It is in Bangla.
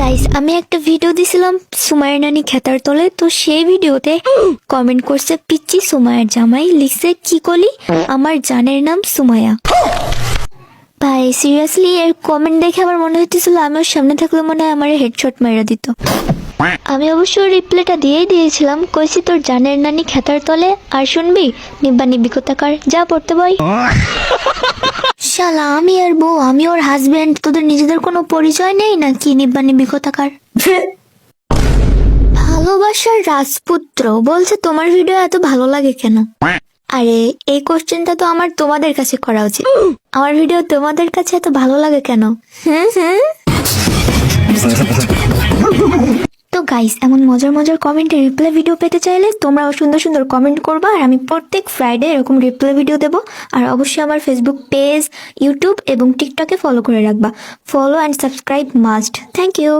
গাইস, আমি একটা ভিডিও দিছিলাম সুমাইয়ের নানি খেতার তলে। তো সেই ভিডিওতে কমেন্ট করছে পিচ্চি সুমাইয়ের জামাই, লিখছে কি কলি আমার জানের নাম সুমাইয়া। ভাই সিরিয়াসলি এর কমেন্ট দেখে আমার মনে হচ্ছিল আমি ওর সামনে থাকলে মনে হয় আমার হেডশট মাইরা দিত। আমি অবশ্য রিপ্লাইটা দিয়েই দিয়েছিলাম, কইছি তোর জানের নানি খেতার তলে, আর শুনবি নিব্বা নিব্বি কোথাকার, যা পড়তে বই। শালা আমি আর বউ, আমি ওর হাজবেন্ড, তোদের নিজেদের কোনো পরিচয় নেই নাকি নিব্বা নিব্বি কোথাকার? ভালোবাসার রাজপুত্র বলছে তোমার ভিডিও এত ভালো লাগে কেন? আরে এই কোশ্চেনটা তো আমার তোমাদের কাছে করা উচিত, আমার ভিডিও তোমাদের কাছে এত ভালো লাগে কেন? তো গাইস, এমন মজার মজার কমেন্টে রিপ্লাই ভিডিও পেতে চাইলে তোমরাও সুন্দর সুন্দর কমেন্ট করবা, আর আমি প্রত্যেক ফ্রাইডে এরকম রিপ্লাই ভিডিও দেবো। আর অবশ্যই আমার ফেসবুক পেজ, ইউটিউব এবং টিকটকে ফলো করে রাখবা। Follow and subscribe must. Thank you.